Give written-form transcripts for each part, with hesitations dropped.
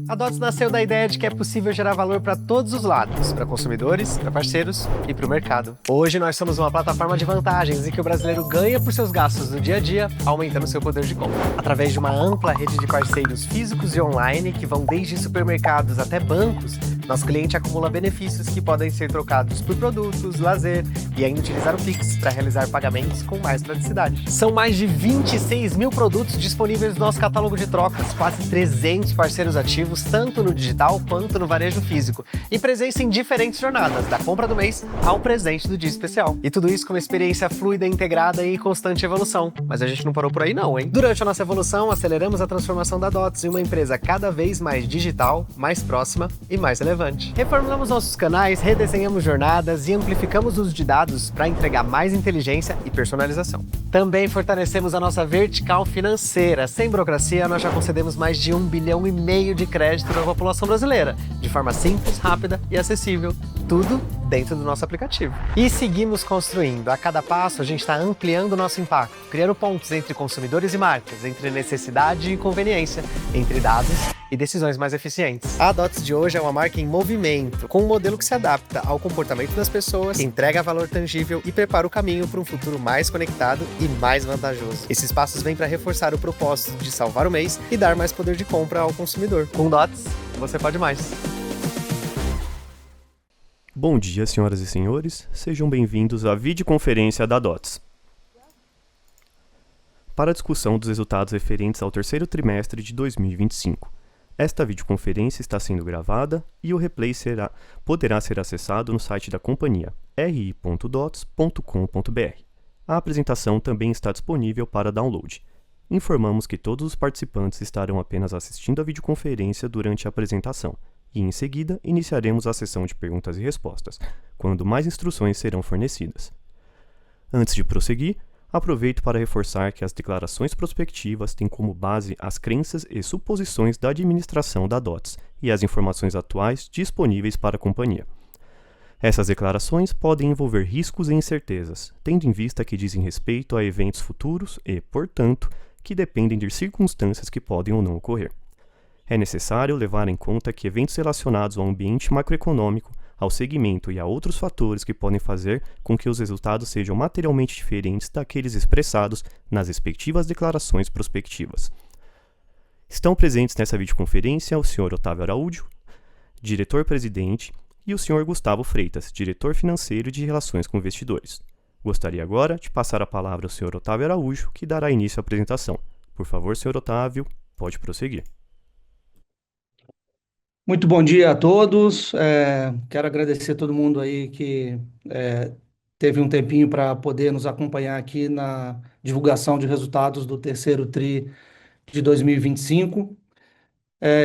A Dots nasceu da ideia de que é possível gerar valor para todos os lados, para consumidores, para parceiros e para o mercado. Hoje nós somos uma plataforma de vantagens em que o brasileiro ganha por seus gastos no dia a dia, aumentando seu poder de compra. Através de uma ampla rede de parceiros físicos e online, que vão desde supermercados até bancos, nosso cliente acumula benefícios que podem ser trocados por produtos, lazer e ainda utilizar o Pix para realizar pagamentos com mais praticidade. São mais de 26 mil produtos disponíveis no nosso catálogo de trocas, quase 300 parceiros ativos, tanto no digital quanto no varejo físico, e presença em diferentes jornadas, da compra do mês ao presente do dia especial. E tudo isso com uma experiência fluida, integrada e em constante evolução. Mas a gente não parou por aí não, hein? Durante a nossa evolução, aceleramos a transformação da Dots em uma empresa cada vez mais digital, mais próxima e mais relevante. Reformulamos nossos canais, redesenhamos jornadas e amplificamos o uso de dados para entregar mais inteligência e personalização. Também fortalecemos a nossa vertical financeira. Sem burocracia, nós já concedemos mais de 1,5 bilhão de crédito na população brasileira, de forma simples, rápida e acessível. Tudo dentro do nosso aplicativo. E seguimos construindo. A cada passo, a gente está ampliando o nosso impacto, criando pontos entre consumidores e marcas, entre necessidade e conveniência, entre dados e decisões mais eficientes. A Dots de hoje é uma marca em movimento, com um modelo que se adapta ao comportamento das pessoas, entrega valor tangível e prepara o caminho para um futuro mais conectado e mais vantajoso. Esses passos vêm para reforçar o propósito de salvar o mês e dar mais poder de compra ao consumidor. Com Dots, você pode mais. Bom dia, senhoras e senhores. Sejam bem-vindos à videoconferência da Dots. Para a discussão dos resultados referentes ao terceiro trimestre de 2025. Esta videoconferência está sendo gravada e o replay poderá ser acessado no site da companhia, ri.dots.com.br. A apresentação também está disponível para download. Informamos que todos os participantes estarão apenas assistindo a videoconferência durante a apresentação, e em seguida iniciaremos a sessão de perguntas e respostas, quando mais instruções serão fornecidas. Antes de prosseguir, aproveito para reforçar que as declarações prospectivas têm como base as crenças e suposições da administração da Dots e as informações atuais disponíveis para a companhia. Essas declarações podem envolver riscos e incertezas, tendo em vista que dizem respeito a eventos futuros e, portanto, que dependem de circunstâncias que podem ou não ocorrer. É necessário levar em conta que eventos relacionados ao ambiente macroeconômico, ao segmento e a outros fatores que podem fazer com que os resultados sejam materialmente diferentes daqueles expressados nas respectivas declarações prospectivas. Estão presentes nessa videoconferência o Sr. Otávio Araújo, diretor-presidente, e o Sr. Gustavo Freitas, diretor financeiro de Relações com Investidores. Gostaria agora de passar a palavra ao Sr. Otávio Araújo, que dará início à apresentação. Por favor, Sr. Otávio, pode prosseguir. Muito bom dia a todos. Quero agradecer a todo mundo aí que teve um tempinho para poder nos acompanhar aqui na divulgação de resultados do terceiro TRI de 2025.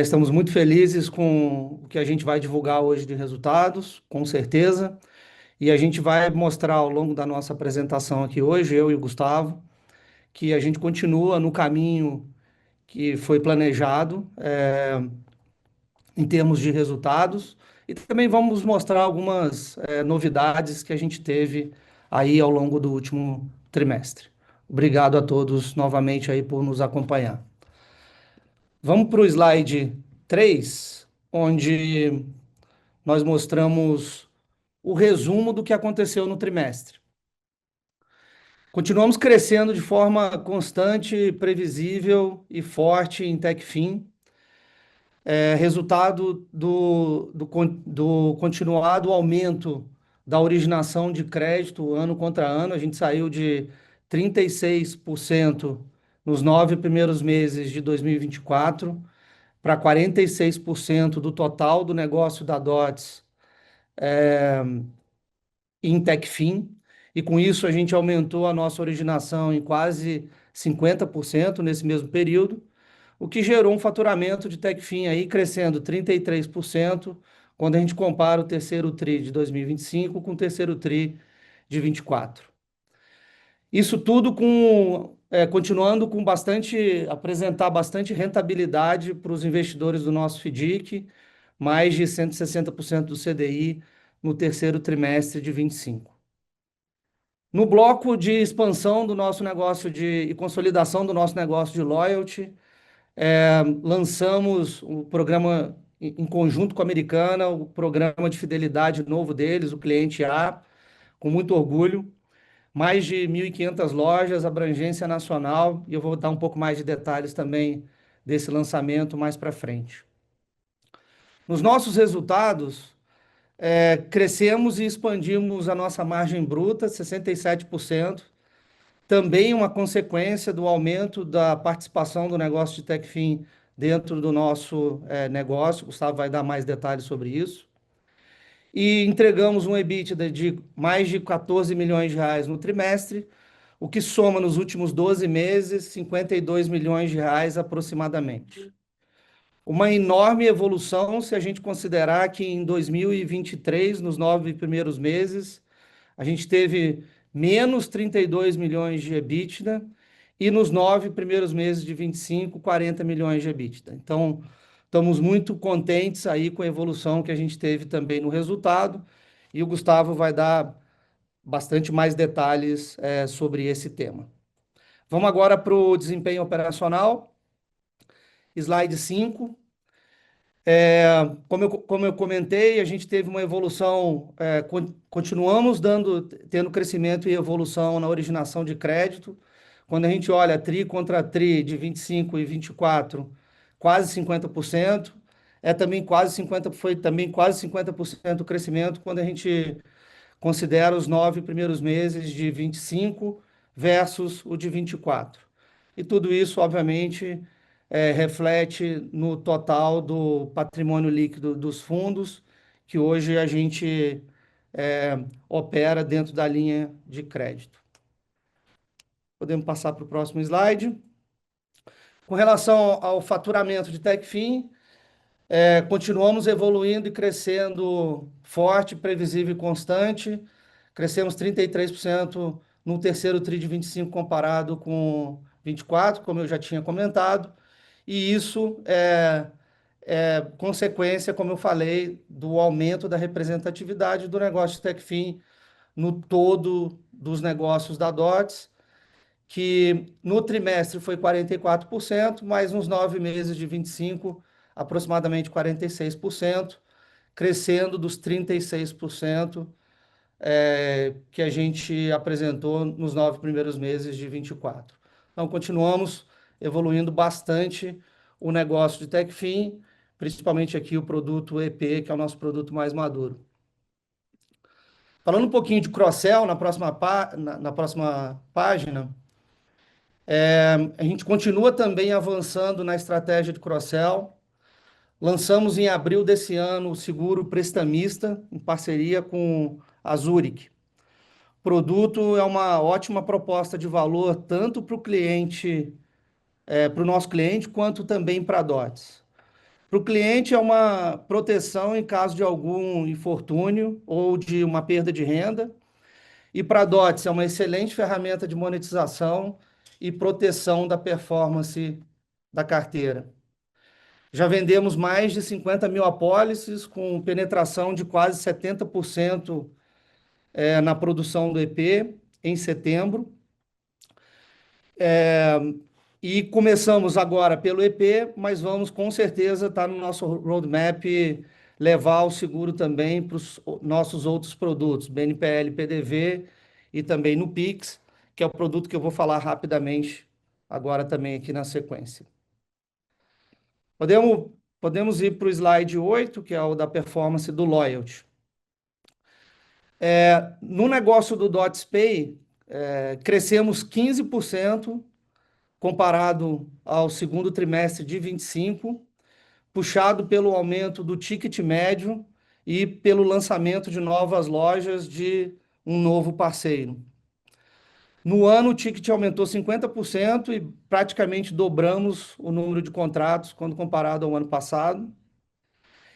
Estamos muito felizes com o que a gente vai divulgar hoje de resultados, com certeza. E a gente vai mostrar ao longo da nossa apresentação aqui hoje, eu e o Gustavo, que a gente continua no caminho que foi planejado, em termos de resultados, e também vamos mostrar algumas novidades que a gente teve aí ao longo do último trimestre. Obrigado a todos novamente aí por nos acompanhar. Vamos para o slide 3, onde nós mostramos o resumo do que aconteceu no trimestre. Continuamos crescendo de forma constante, previsível e forte em Techfin, resultado do continuado aumento da originação de crédito ano contra ano. A gente saiu de 36% nos 9 primeiros meses de 2024 para 46% do total do negócio da Dots em Techfin. E com isso a gente aumentou a nossa originação em quase 50% nesse mesmo período, o que gerou um faturamento de Techfin aí crescendo 33% quando a gente compara o terceiro TRI de 2025 com o terceiro TRI de 24. Isso tudo continuando com apresentar bastante rentabilidade para os investidores do nosso FDIC, mais de 160% do CDI no terceiro trimestre de 25. No bloco de expansão do nosso negócio e consolidação do nosso negócio de loyalty, Lançamos o programa em conjunto com a Americana, o programa de fidelidade novo deles, o Cliente A, com muito orgulho. Mais de 1.500 lojas, abrangência nacional, e eu vou dar um pouco mais de detalhes também desse lançamento mais para frente. Nos nossos resultados, crescemos e expandimos a nossa margem bruta, 67%, também uma consequência do aumento da participação do negócio de Techfin dentro do nosso negócio. O Gustavo vai dar mais detalhes sobre isso. E entregamos um EBITDA de mais de 14 milhões de reais no trimestre, o que soma nos últimos 12 meses 52 milhões de reais aproximadamente. Uma enorme evolução se a gente considerar que em 2023, nos 9 primeiros meses, a gente teve menos 32 milhões de EBITDA e nos 9 primeiros meses de 25, 40 milhões de EBITDA. Então, estamos muito contentes aí com a evolução que a gente teve também no resultado e o Gustavo vai dar bastante mais detalhes sobre esse tema. Vamos agora para o desempenho operacional. Slide 5. Como eu comentei, a gente teve uma evolução, continuamos tendo crescimento e evolução na originação de crédito. Quando a gente olha TRI contra TRI de 25 e 24, quase 50%. Foi também quase 50% o crescimento quando a gente considera os 9 primeiros meses de 25 versus o de 24. E tudo isso, obviamente, reflete no total do patrimônio líquido dos fundos, que hoje a gente opera dentro da linha de crédito. Podemos passar para o próximo slide. Com relação ao faturamento de Techfin, continuamos evoluindo e crescendo forte, previsível e constante. Crescemos 33% no terceiro TRI de 25 comparado com 24, como eu já tinha comentado. E isso é consequência, como eu falei, do aumento da representatividade do negócio de Techfin no todo dos negócios da DOTS, que no trimestre foi 44%, mas nos 9 meses de 25, aproximadamente 46%, crescendo dos 36% que a gente apresentou nos 9 primeiros meses de 24. Então, continuamos evoluindo bastante o negócio de Techfin, principalmente aqui o produto EP, que é o nosso produto mais maduro. Falando um pouquinho de cross-sell na próxima página, a gente continua também avançando na estratégia de cross-sell. Lançamos em abril desse ano o seguro Prestamista, em parceria com a Zurich. O produto é uma ótima proposta de valor, tanto para o cliente, para o nosso cliente, quanto também para a DOTS. Para o cliente é uma proteção em caso de algum infortúnio ou de uma perda de renda. E para a DOTS é uma excelente ferramenta de monetização e proteção da performance da carteira. Já vendemos mais de 50 mil apólices, com penetração de quase 70% na produção do EP em setembro. E começamos agora pelo EP, mas vamos com certeza estar no nosso roadmap levar o seguro também para os nossos outros produtos, BNPL, PDV e também no Pix, que é o produto que eu vou falar rapidamente agora também aqui na sequência. Podemos ir para o slide 8, que é o da performance do Loyalty. No negócio do DotsPay, crescemos 15% comparado ao segundo trimestre de 25, puxado pelo aumento do ticket médio e pelo lançamento de novas lojas de um novo parceiro. No ano, o ticket aumentou 50% e praticamente dobramos o número de contratos quando comparado ao ano passado.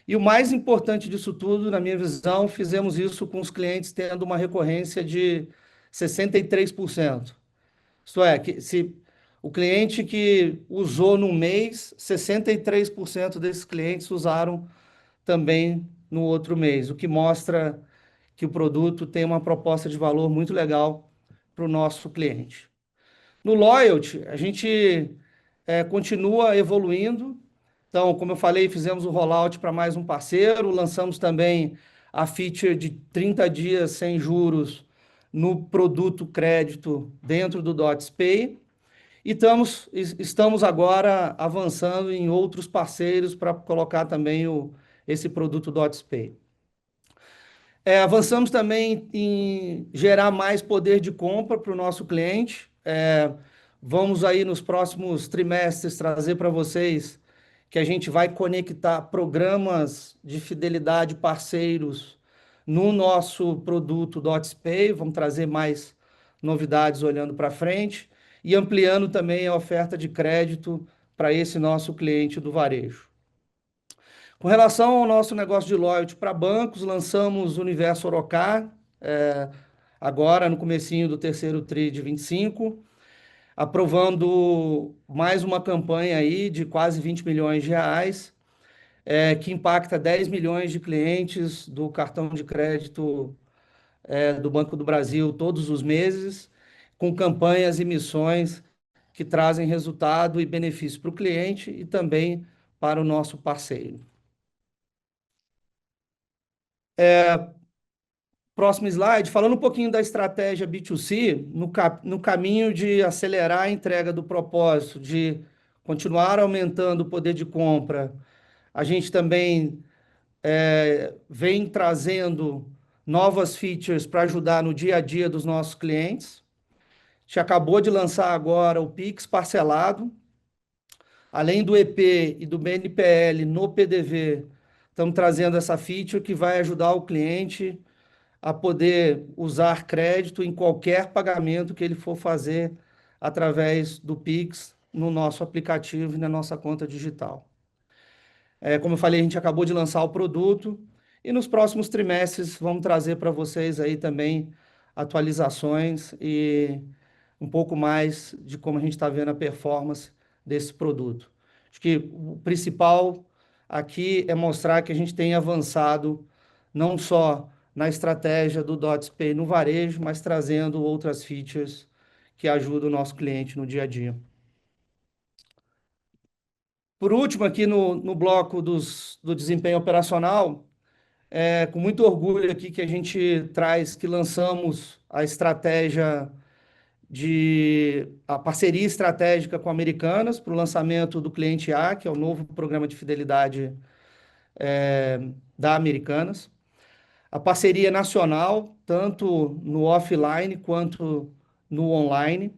E o mais importante disso tudo, na minha visão, fizemos isso com os clientes tendo uma recorrência de 63%. Isto é, que se o cliente que usou no mês, 63% desses clientes usaram também no outro mês, o que mostra que o produto tem uma proposta de valor muito legal para o nosso cliente. No Loyalty, a gente continua evoluindo. Então, como eu falei, fizemos o rollout para mais um parceiro, lançamos também a feature de 30 dias sem juros no produto crédito dentro do DotsPay. E estamos agora avançando em outros parceiros para colocar também esse produto DotsPay. Avançamos também em gerar mais poder de compra para o nosso cliente. Vamos aí nos próximos trimestres trazer para vocês que a gente vai conectar programas de fidelidade parceiros no nosso produto DotsPay. Vamos trazer mais novidades olhando para frente e ampliando também a oferta de crédito para esse nosso cliente do varejo. Com relação ao nosso negócio de loyalty para bancos, lançamos o Universo Orocar, agora no comecinho do terceiro TRI de 25, aprovando mais uma campanha aí de quase 20 milhões de reais, que impacta 10 milhões de clientes do cartão de crédito do Banco do Brasil todos os meses, com campanhas e missões que trazem resultado e benefício para o cliente e também para o nosso parceiro. Próximo slide, falando um pouquinho da estratégia B2C, no caminho de acelerar a entrega do propósito, de continuar aumentando o poder de compra, a gente também vem trazendo novas features para ajudar no dia a dia dos nossos clientes. A gente acabou de lançar agora o Pix parcelado, além do EP e do BNPL no PDV, estamos trazendo essa feature que vai ajudar o cliente a poder usar crédito em qualquer pagamento que ele for fazer através do Pix no nosso aplicativo e na nossa conta digital. Como eu falei, a gente acabou de lançar o produto e nos próximos trimestres vamos trazer para vocês aí também atualizações e um pouco mais de como a gente está vendo a performance desse produto. Acho que o principal aqui é mostrar que a gente tem avançado não só na estratégia do DotsPay no varejo, mas trazendo outras features que ajudam o nosso cliente no dia a dia. Por último, aqui no bloco do desempenho operacional, com muito orgulho aqui que a gente traz, que lançamos a parceria estratégica com Americanas para o lançamento do Cliente A, que é o novo programa de fidelidade da Americanas. A parceria nacional, tanto no offline quanto no online,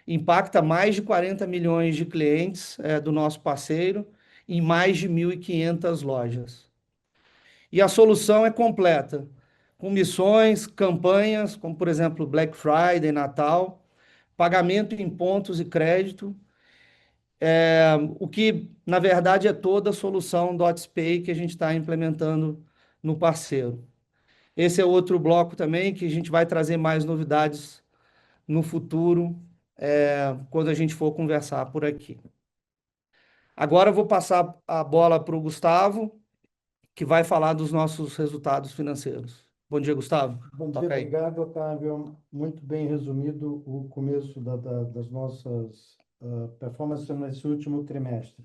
impacta mais de 40 milhões de clientes do nosso parceiro em mais de 1.500 lojas. E a solução é completa, com missões, campanhas, como por exemplo Black Friday, Natal, pagamento em pontos e crédito, o que na verdade é toda a solução DotsPay que a gente está implementando no parceiro. Esse é outro bloco também que a gente vai trazer mais novidades no futuro, quando a gente for conversar por aqui. Agora eu vou passar a bola para o Gustavo, que vai falar dos nossos resultados financeiros. Bom dia, Gustavo. Bom dia, obrigado, Otávio. Muito bem resumido o começo das nossas performances nesse último trimestre.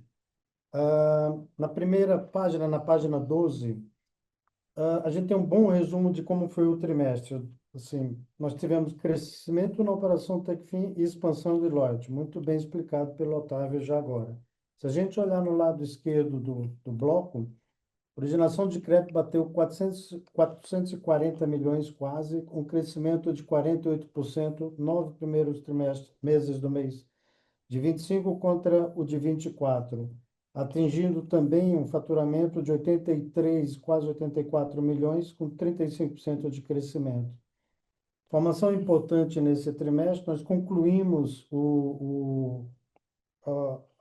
Na primeira página, na página 12, a gente tem um bom resumo de como foi o trimestre. Assim, nós tivemos crescimento na operação Techfin e expansão de lote, muito bem explicado pelo Otávio já agora. Se a gente olhar no lado esquerdo do bloco, originação de crédito bateu 440 milhões quase, um crescimento de 48%, 9 primeiros meses do mês de 25 contra o de 24, atingindo também um faturamento de 83, quase 84 milhões, com 35% de crescimento. Informação importante nesse trimestre, nós concluímos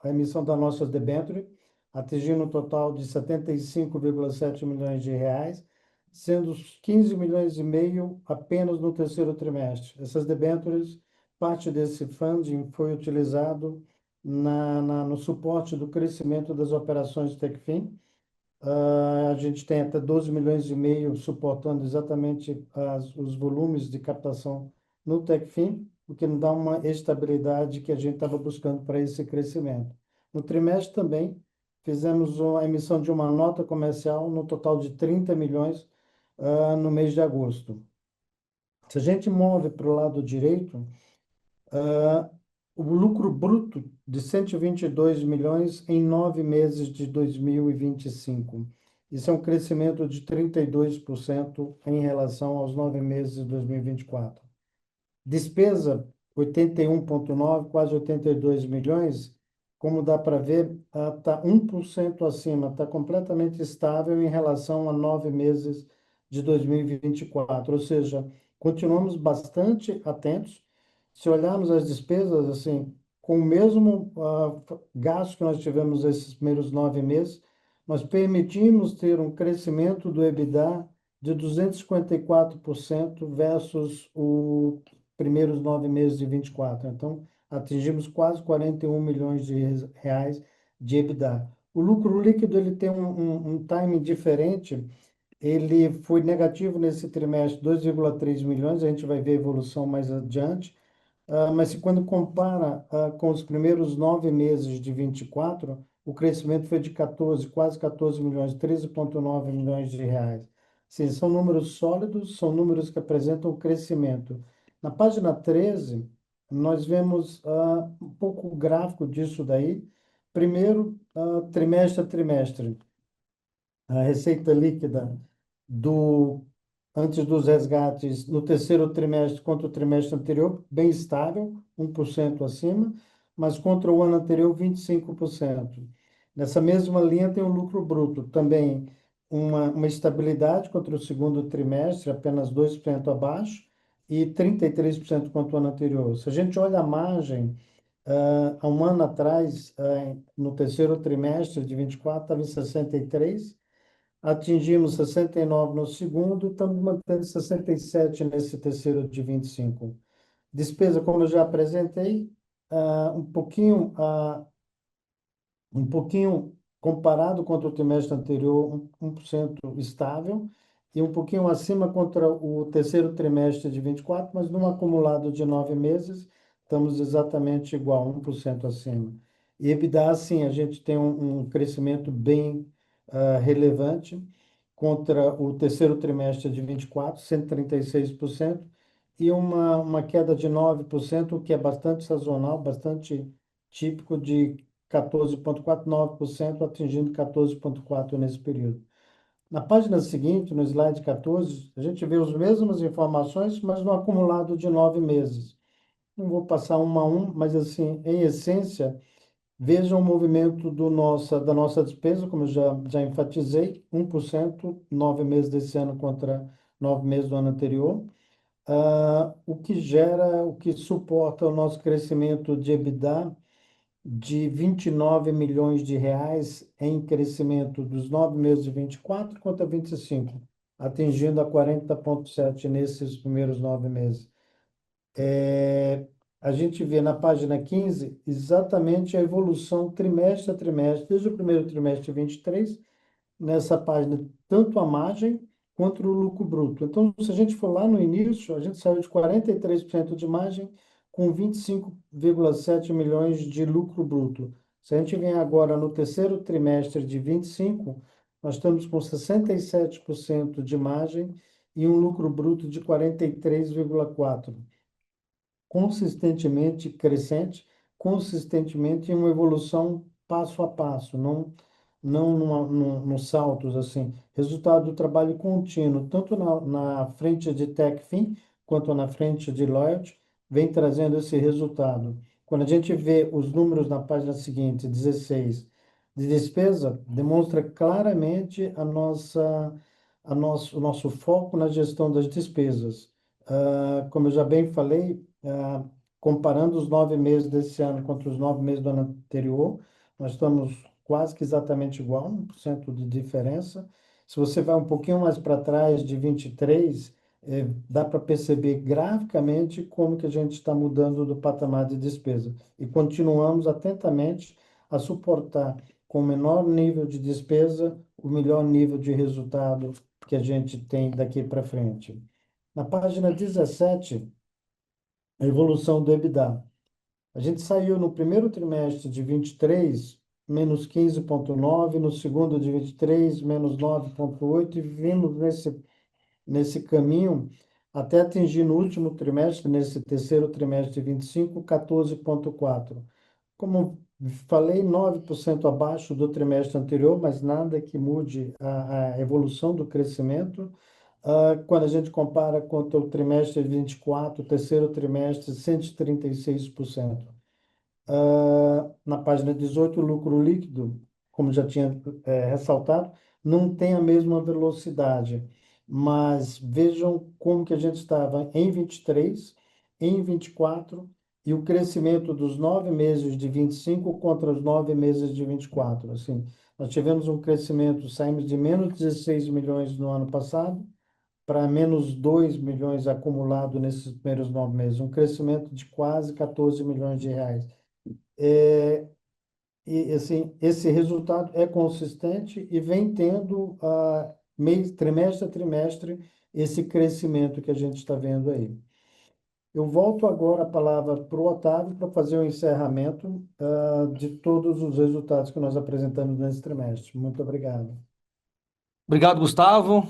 a emissão das nossas debêntures, atingindo um total de 75,7 milhões de reais, sendo 15 milhões e meio apenas no terceiro trimestre. Essas debêntures, parte desse funding foi utilizado no suporte do crescimento das operações Techfin. A gente tem até 12 milhões e meio suportando exatamente os volumes de captação no Techfin, o que nos dá uma estabilidade que a gente estava buscando para esse crescimento. No trimestre também fizemos a emissão de uma nota comercial no total de 30 milhões no mês de agosto. Se a gente move para o lado direito, ah, o lucro bruto de 122 milhões em 9 meses de 2025. Isso é um crescimento de 32% em relação aos 9 meses de 2024. Despesa, 81,9, quase 82 milhões. Como dá para ver, está 1% acima, está completamente estável em relação a 9 meses de 2024. Ou seja, continuamos bastante atentos. Se olharmos as despesas, assim, com o mesmo gasto que nós tivemos esses primeiros 9 meses, nós permitimos ter um crescimento do EBITDA de 254% versus os primeiros 9 meses de 24. Então, atingimos quase 41 milhões de reais de EBITDA. O lucro líquido ele tem um timing diferente. Ele foi negativo nesse trimestre, 2,3 milhões. A gente vai ver a evolução mais adiante. Mas se quando compara com os primeiros 9 meses de 24, o crescimento foi de 14, quase 14 milhões, 13,9 milhões de reais. Sim, são números sólidos, são números que apresentam crescimento. Na página 13, nós vemos um pouco o gráfico disso daí. Primeiro, trimestre a trimestre. A receita líquida do antes dos resgates no terceiro trimestre contra o trimestre anterior, bem estável, 1% acima, mas contra o ano anterior, 25%. Nessa mesma linha tem o lucro bruto, também uma estabilidade contra o segundo trimestre, apenas 2% abaixo, e 33% contra o ano anterior. Se a gente olha a margem, há um ano atrás, no terceiro trimestre de 24, estava em 63%, atingimos 69 no segundo, estamos mantendo 67 nesse terceiro de 25. Despesa, como eu já apresentei, um pouquinho, comparado contra o trimestre anterior, 1% estável, e um pouquinho acima contra o terceiro trimestre de 24, mas num acumulado de 9 meses, estamos exatamente igual, 1% acima. E EBITDA, sim, a gente tem um crescimento bem relevante contra o terceiro trimestre de 24, 136%, e uma queda de 9%, o que é bastante sazonal, bastante típico de 14,49%, atingindo 14,4% nesse período. Na página seguinte, no slide 14, a gente vê as mesmas informações, mas no acumulado de 9 meses. Não vou passar um a um, mas assim, em essência, vejam o movimento da nossa despesa, como eu já enfatizei, 1%, 9 meses desse ano contra 9 meses do ano anterior. O que suporta o nosso crescimento de EBITDA de 29 milhões de reais em crescimento dos 9 meses de 24 contra 25, atingindo a 40,7 nesses primeiros 9 meses. A gente vê na página 15 exatamente a evolução trimestre a trimestre, desde o primeiro trimestre de 23, nessa página, tanto a margem quanto o lucro bruto. Então, se a gente for lá no início, a gente saiu de 43% de margem com 25,7 milhões de lucro bruto. Se a gente vem agora no terceiro trimestre de 25, nós estamos com 67% de margem e um lucro bruto de 43,4, consistentemente crescente, consistentemente em uma evolução passo a passo, não nos saltos assim. Resultado do trabalho contínuo, tanto na frente de Techfin quanto na frente de Loyalty, vem trazendo esse resultado. Quando a gente vê os números na página seguinte, 16, de despesa, demonstra claramente o nosso foco na gestão das despesas. Como eu já bem falei, comparando os 9 meses desse ano contra os 9 meses do ano anterior, nós estamos quase que exatamente igual, 1% de diferença. Se você vai um pouquinho mais para trás, de 23, dá para perceber graficamente como que a gente está mudando do patamar de despesa. E continuamos atentamente a suportar, com o menor nível de despesa, o melhor nível de resultado que a gente tem daqui para frente. Na página 17, a evolução do EBITDA. A gente saiu no primeiro trimestre de 23 menos 15,9, no segundo de 23, menos 9,8, e vindo nesse caminho até atingir no último trimestre, nesse terceiro trimestre de 25, 14,4. Como falei, 9% abaixo do trimestre anterior, mas nada que mude a evolução do crescimento. Quando a gente compara contra o trimestre de 24, terceiro trimestre, 136%. Na página 18, o lucro líquido, como já tinha ressaltado, não tem a mesma velocidade, mas vejam como que a gente estava em 23, em 24, e o crescimento dos 9 meses de 25 contra os 9 meses de 24. Assim, nós tivemos um crescimento, saímos de menos 16 milhões no ano passado para menos 2 milhões acumulado nesses primeiros 9 meses, um crescimento de quase 14 milhões de reais. E assim, esse resultado é consistente e vem tendo trimestre a trimestre esse crescimento que a gente está vendo aí. Eu volto agora a palavra para o Otávio para fazer o encerramento de todos os resultados que nós apresentamos nesse trimestre. Muito obrigado. Obrigado, Gustavo.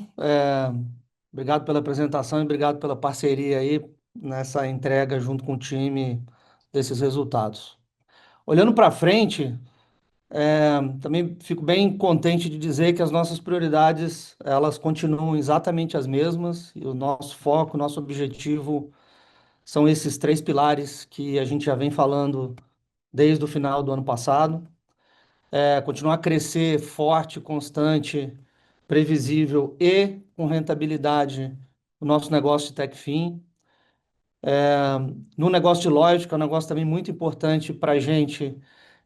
Obrigado pela apresentação e obrigado pela parceria aí nessa entrega junto com o time desses resultados. Olhando para frente, também fico bem contente de dizer que as nossas prioridades, elas continuam exatamente as mesmas e o nosso foco, nosso objetivo são esses três pilares que a gente já vem falando desde o final do ano passado. Continuar a crescer forte, constante, previsível e com rentabilidade o nosso negócio de Techfin. No negócio de lógica, é um negócio também muito importante para a gente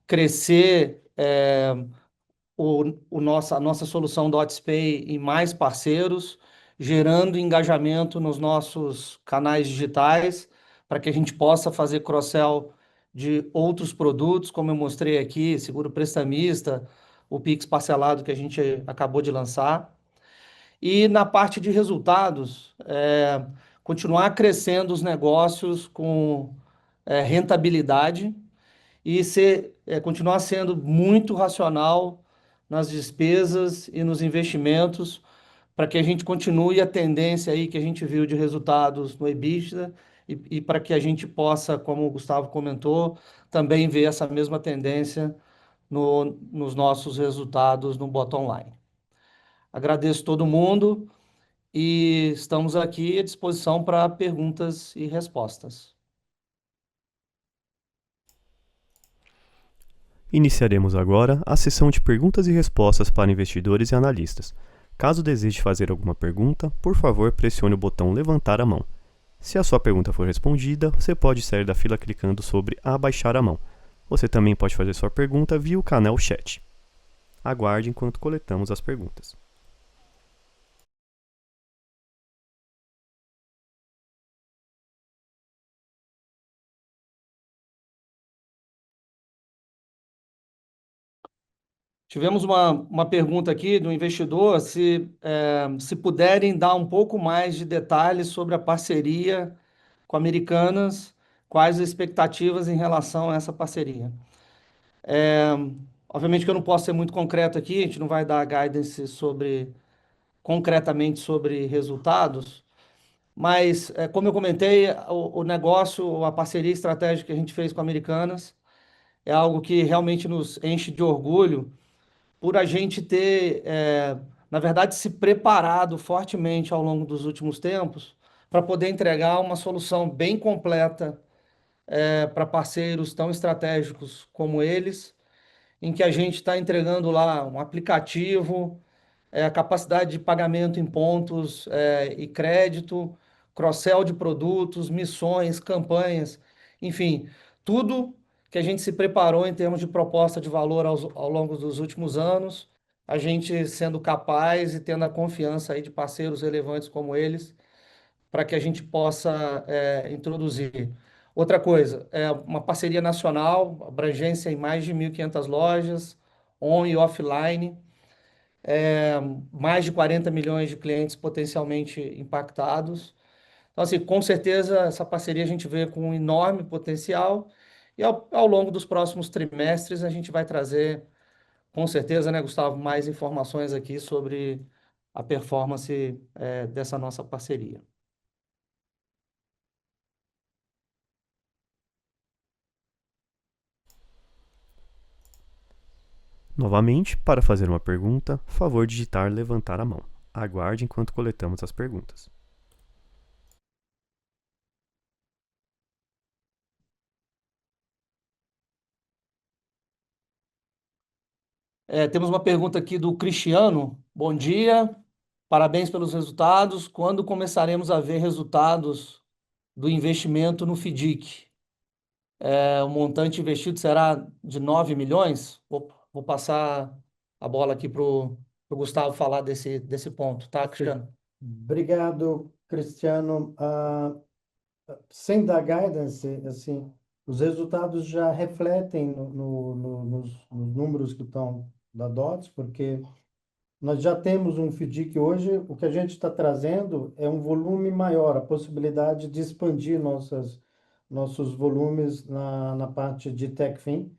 crescer a nossa solução do Pay em mais parceiros, gerando engajamento nos nossos canais digitais, para que a gente possa fazer cross-sell de outros produtos, como eu mostrei aqui, seguro prestamista, o Pix parcelado que a gente acabou de lançar. E na parte de resultados, continuar crescendo os negócios com rentabilidade e continuar sendo muito racional nas despesas e nos investimentos, para que a gente continue a tendência aí que a gente viu de resultados no EBITDA e para que a gente possa, como o Gustavo comentou, também ver essa mesma tendência nos nossos resultados no bottom line. Agradeço todo mundo e estamos aqui à disposição para perguntas e respostas. Iniciaremos agora a sessão de perguntas e respostas para investidores e analistas. Caso deseje fazer alguma pergunta, por favor pressione o botão levantar a mão. Se a sua pergunta for respondida, você pode sair da fila clicando sobre abaixar a mão. Você também pode fazer sua pergunta via o canal chat. Aguarde enquanto coletamos as perguntas. Tivemos uma pergunta aqui do investidor, se puderem dar um pouco mais de detalhes sobre a parceria com Americanas, quais as expectativas em relação a essa parceria. Obviamente que eu não posso ser muito concreto aqui, a gente não vai dar guidance concretamente sobre resultados, mas, como eu comentei, o negócio, a parceria estratégica que a gente fez com Americanas é algo que realmente nos enche de orgulho por a gente ter, na verdade, se preparado fortemente ao longo dos últimos tempos para poder entregar uma solução bem completa para parceiros tão estratégicos como eles, em que a gente está entregando lá um aplicativo, a capacidade de pagamento em pontos e crédito, cross-sell de produtos, missões, campanhas, enfim, tudo que a gente se preparou em termos de proposta de valor ao longo dos últimos anos, a gente sendo capaz e tendo a confiança aí de parceiros relevantes como eles, para que a gente possa introduzir. Outra coisa, uma parceria nacional, abrangência em mais de 1.500 lojas, on e offline, mais de 40 milhões de clientes potencialmente impactados. Então, assim, com certeza, essa parceria a gente vê com um enorme potencial e ao longo dos próximos trimestres a gente vai trazer com certeza, né, Gustavo, mais informações aqui sobre a performance dessa nossa parceria. Novamente, para fazer uma pergunta, favor digitar levantar a mão. Aguarde enquanto coletamos as perguntas. Temos uma pergunta aqui do Cristiano. Bom dia, parabéns pelos resultados. Quando começaremos a ver resultados do investimento no FIDIC? O montante investido será de 9 milhões? Vou passar a bola aqui para o Gustavo falar desse ponto, tá, Cristiano? Obrigado, Cristiano. Sem dar guidance, assim, os resultados já refletem nos números que estão da DOTS, porque nós já temos um FDIC hoje, o que a gente está trazendo é um volume maior, a possibilidade de expandir nossos volumes na parte de TechFin.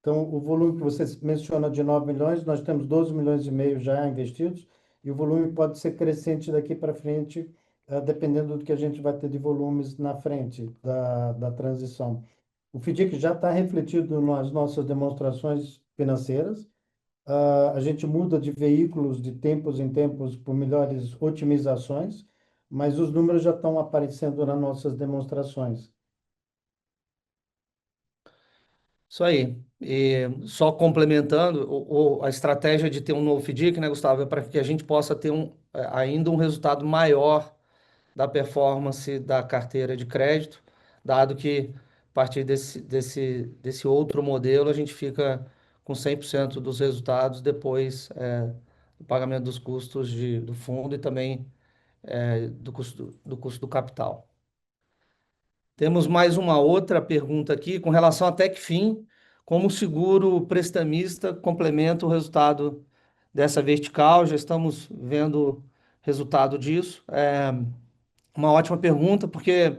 Então, o volume que você menciona de 9 milhões, nós temos 12 milhões e meio já investidos, e o volume pode ser crescente daqui para frente, dependendo do que a gente vai ter de volumes na frente da transição. O FDIC já está refletido nas nossas demonstrações financeiras. A gente muda de veículos de tempos em tempos por melhores otimizações, mas os números já estão aparecendo nas nossas demonstrações. Isso aí. E só complementando, a estratégia de ter um novo FDIC, né, Gustavo, é para que a gente possa ter ainda um resultado maior da performance da carteira de crédito, dado que a partir desse outro modelo a gente fica com 100% dos resultados depois do pagamento dos custos do fundo e também do custo do capital. Temos mais uma outra pergunta aqui com relação a Techfin, como o seguro prestamista complementa o resultado dessa vertical, já estamos vendo resultado disso. Uma ótima pergunta, porque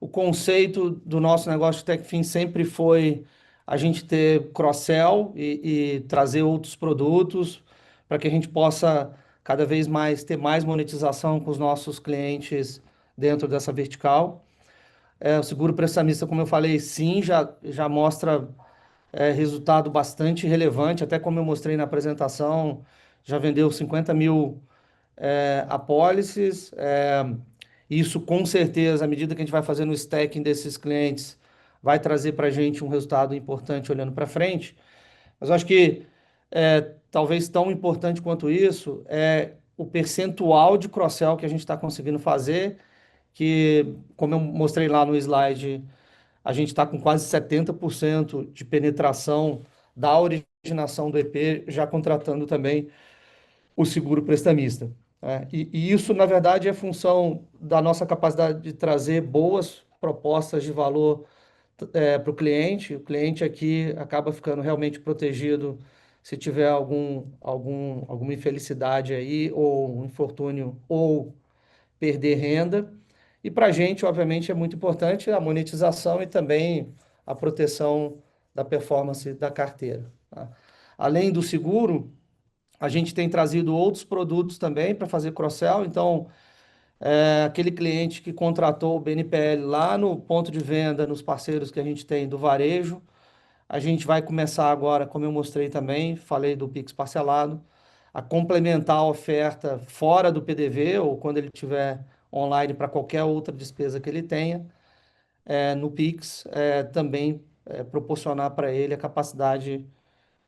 o conceito do nosso negócio de Techfin sempre foi a gente ter cross-sell e trazer outros produtos para que a gente possa cada vez mais ter mais monetização com os nossos clientes dentro dessa vertical. O seguro prestamista, como eu falei, sim, já mostra resultado bastante relevante, até como eu mostrei na apresentação, já vendeu 50 mil apólices. Isso, com certeza, à medida que a gente vai fazendo o stacking desses clientes, vai trazer para a gente um resultado importante olhando para frente. Mas eu acho que talvez tão importante quanto isso é o percentual de cross-sell que a gente está conseguindo fazer, que, como eu mostrei lá no slide, a gente está com quase 70% de penetração da originação do EP, já contratando também o seguro prestamista. E isso, na verdade, é função da nossa capacidade de trazer boas propostas de valor para o cliente. O cliente aqui acaba ficando realmente protegido se tiver alguma infelicidade aí, ou um infortúnio, ou perder renda. E para a gente, obviamente, é muito importante a monetização e também a proteção da performance da carteira. Tá? Além do seguro, a gente tem trazido outros produtos também para fazer cross-sell. Então, aquele cliente que contratou o BNPL lá no ponto de venda, nos parceiros que a gente tem do varejo, a gente vai começar agora, como eu mostrei também, falei do Pix parcelado, a complementar a oferta fora do PDV ou quando ele tiver online para qualquer outra despesa que ele tenha, no Pix, também proporcionar para ele a capacidade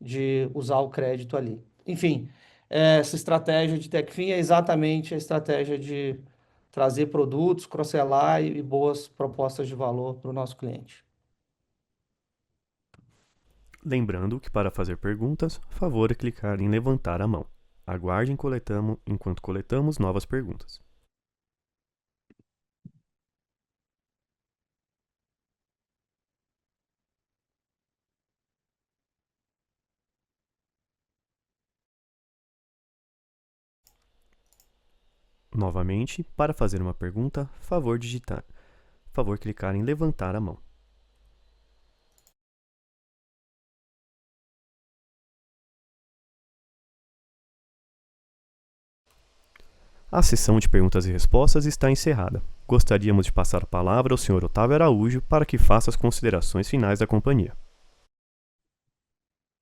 de usar o crédito ali. Enfim, essa estratégia de Techfin é exatamente a estratégia de trazer produtos, crosselar e boas propostas de valor para o nosso cliente. Lembrando que para fazer perguntas, favor é clicar em levantar a mão. Aguarde enquanto coletamos novas perguntas. Novamente, para fazer uma pergunta, favor clicar em levantar a mão. A sessão de perguntas e respostas está encerrada. Gostaríamos de passar a palavra ao Sr. Otávio Araújo para que faça as considerações finais da companhia.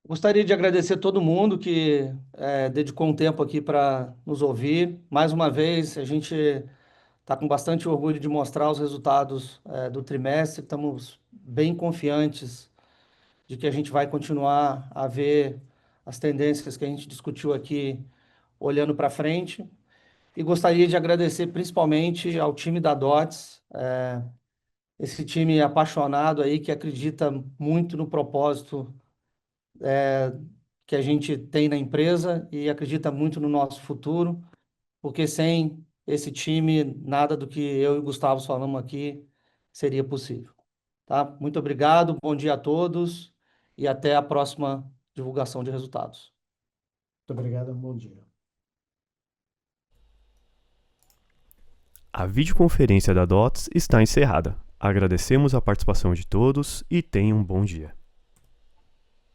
Gostaria de agradecer todo mundo que dedicou um tempo aqui para nos ouvir. Mais uma vez, a gente está com bastante orgulho de mostrar os resultados do trimestre. Estamos bem confiantes de que a gente vai continuar a ver as tendências que a gente discutiu aqui olhando para frente. E gostaria de agradecer principalmente ao time da DOTS, esse time apaixonado aí que acredita muito no propósito que a gente tem na empresa e acredita muito no nosso futuro, porque sem esse time, nada do que eu e o Gustavo falamos aqui seria possível. Tá? Muito obrigado, bom dia a todos e até a próxima divulgação de resultados. Muito obrigado, bom dia. A videoconferência da DOTS está encerrada. Agradecemos a participação de todos e tenham um bom dia.